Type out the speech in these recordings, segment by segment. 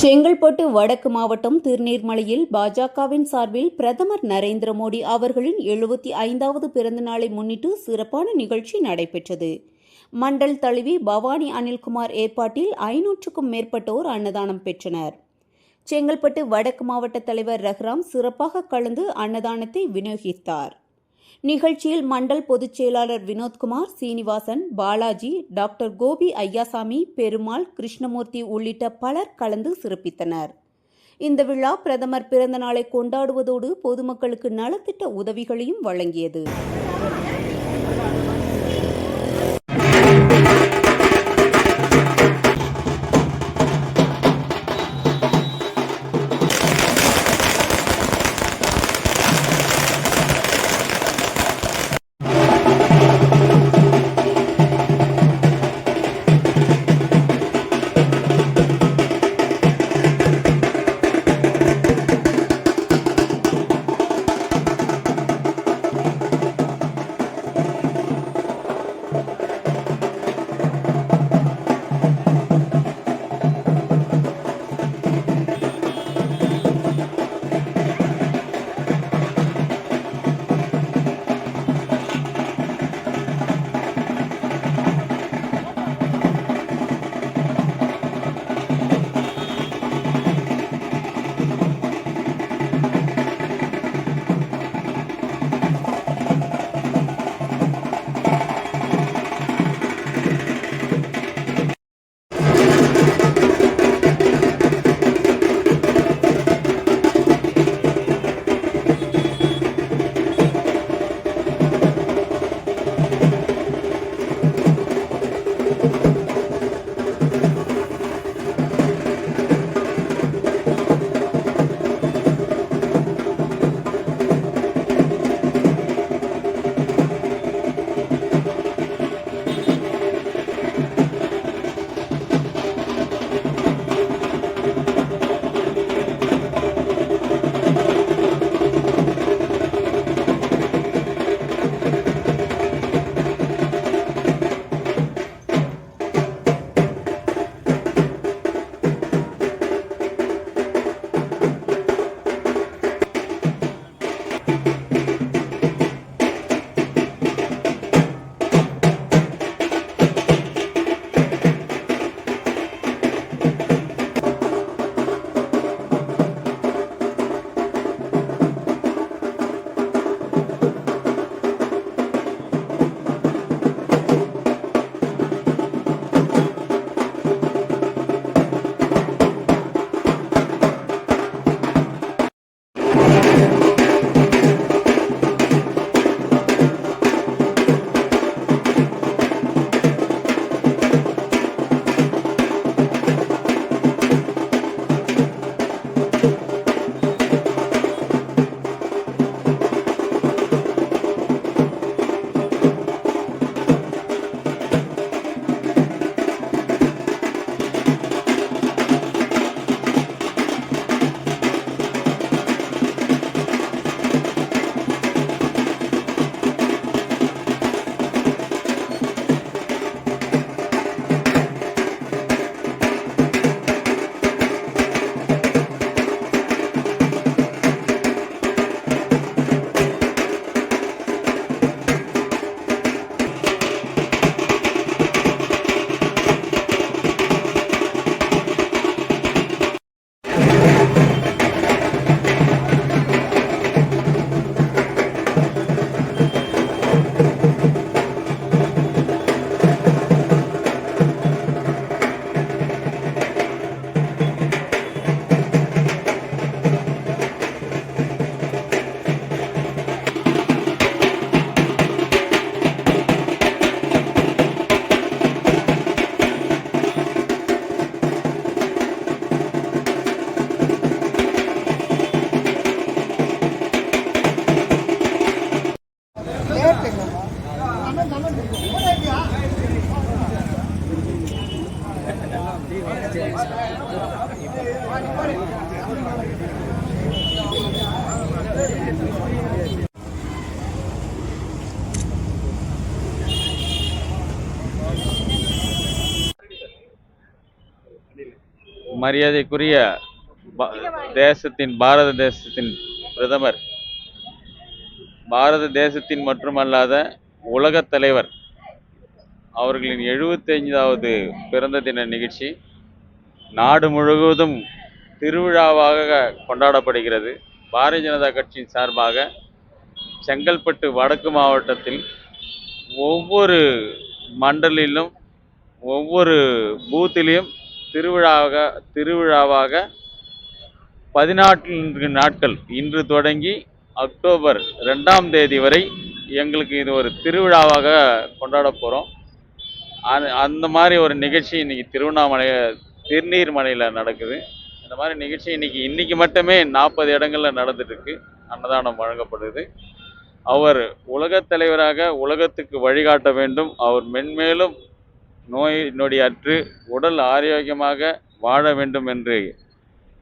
செங்கல்பட்டு வடக்கு மாவட்டம் திருநீர்மலையில் பாஜகவின் சார்பில் பிரதமர் நரேந்திர மோடி அவர்களின் 75வது பிறந்த நாளை முன்னிட்டு சிறப்பான நிகழ்ச்சி நடைபெற்றது. மண்டல் தலைவி பவானி அனில்குமார் ஏற்பாட்டில் 500க்கும் மேற்பட்டோர் அன்னதானம் பெற்றனர். செங்கல்பட்டு வடக்கு மாவட்ட தலைவர் ரகுராம் சிறப்பாக கலந்து அன்னதானத்தை விநியோகித்தார். நிகழ்ச்சியில் மண்டல் பொதுச் செயலாளர் வினோத்குமார், சீனிவாசன், பாலாஜி, டாக்டர் கோபி ஐயாசாமி, பெருமாள், கிருஷ்ணமூர்த்தி உள்ளிட்ட பலர் கலந்து சிறப்பித்தனர். இந்த விழா பிரதமர் பிறந்த நாளை கொண்டாடுவதோடு பொதுமக்களுக்கு நலத்திட்ட உதவிகளையும் வழங்கியது. மரியாதைக்குரிய பாரத தேசத்தின் பிரதமர், பாரத தேசத்தின் மட்டுமல்லாத உலகத் தலைவர் அவர்களின் 75வது பிறந்த தின நிகழ்ச்சி நாடு முழுவதும் திருவிழாவாக கொண்டாடப்படுகிறது. பாரதிய ஜனதா கட்சியின் சார்பாக செங்கல்பட்டு வடக்கு மாவட்டத்தில் ஒவ்வொரு மண்டலிலும் ஒவ்வொரு பூத்திலையும் திருவிழாவாக 14 நாட்கள் இன்று தொடங்கி அக்டோபர் 2ஆம் தேதி வரை எங்களுக்கு இது ஒரு திருவிழாவாக கொண்டாட போகிறோம். அந்த மாதிரி ஒரு நிகழ்ச்சி இன்னைக்கு திருநீர்மலையில் நடக்குது. இந்த மாதிரி நிகழ்ச்சி இன்னைக்கு மட்டுமே 40 இடங்களில் நடந்துட்டு இருக்கு. அன்னதானம் வழங்கப்படுது. அவர் உலகத் தலைவராக உலகத்துக்கு வழிகாட்ட வேண்டும். அவர் மென்மேலும் நோய் நொடியற்று உடல் ஆரோக்கியமாக வாழ வேண்டும் என்று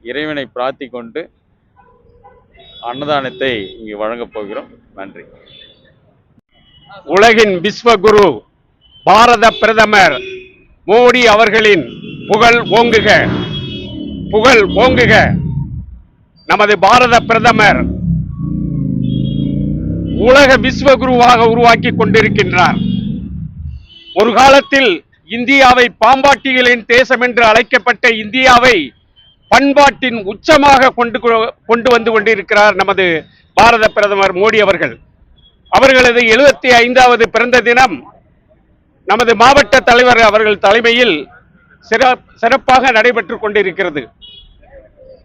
இறைவனை பிரார்த்திக் கொண்டு அன்னதானத்தை இங்கு வழங்கப் போகிறோம். நன்றி. உலகின் விஸ்வகுரு பாரத பிரதமர் மோடி அவர்களின் புகழ் ஓங்குக, புகழ் ஓங்குக. நமது பாரத பிரதமர் உலக விஸ்வகுருவாக உருவாக்கி கொண்டிருக்கின்றார். ஒரு காலத்தில் இந்தியாவை பாம்பாட்டிகளின் தேசம் என்று அழைக்கப்பட்ட இந்தியாவை பண்பாட்டின் உச்சமாக கொண்டு வந்து கொண்டிருக்கிறார் நமது பாரத பிரதமர் மோடி அவர்கள். அவர்களது 75வது பிறந்த தினம் நமது மாவட்ட தலைவர் அவர்கள் தலைமையில் சிறப்பாக நடைபெற்றுக் கொண்டிருக்கிறது.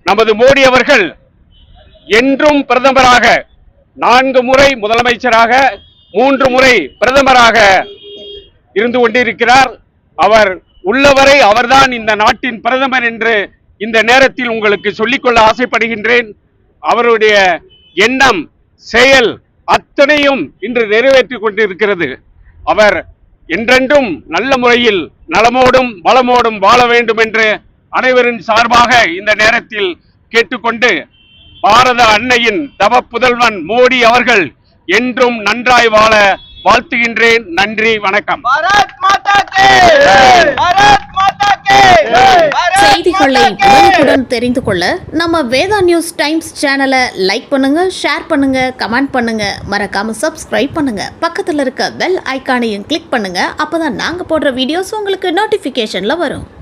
நமது மோடி அவர்கள் என்றும் பிரதமராக 4 முறை முதலமைச்சராக 3 முறை பிரதமராக இருந்து கொண்டிருக்கிறார். அவர் உள்ளவரை அவர்தான் இந்த நாட்டின் பிரதமர் என்று இந்த நேரத்தில் உங்களுக்கு சொல்லிக்கொள்ள ஆசைப்படுகின்றேன். அவருடைய எண்ணம் செயல் அத்தனையும் இன்று நிறைவேற்றிக் கொண்டிருக்கிறது. அவர் என்றென்றும் நல்ல முறையில் நலமோடும் வளமோடும் வாழ வேண்டும் என்று அனைவரின் சார்பாக இந்த நேரத்தில் கேட்டுக்கொண்டு, பாரத அன்னையின் தவ புதல்வன் மோடி அவர்கள் என்றும் நன்றாய் வாழ வாழ்த்துகின்றேன். நன்றி, வணக்கம். செய்திகளை உடனுக்குடன் தெரிந்து கொள்ள நம்ம வேதா நியூஸ் டைம்ஸ் சேனலை லைக் பண்ணுங்க, ஷேர் பண்ணுங்க, கமெண்ட் பண்ணுங்க, மறக்காம சப்ஸ்கிரைப் பண்ணுங்க. பக்கத்துல இருக்க பெல் ஐகானையும் கிளிக் பண்ணுங்க. அப்பதான் நாங்க போடுற வீடியோஸ் உங்களுக்கு நோட்டிபிகேஷன்ல வரும்.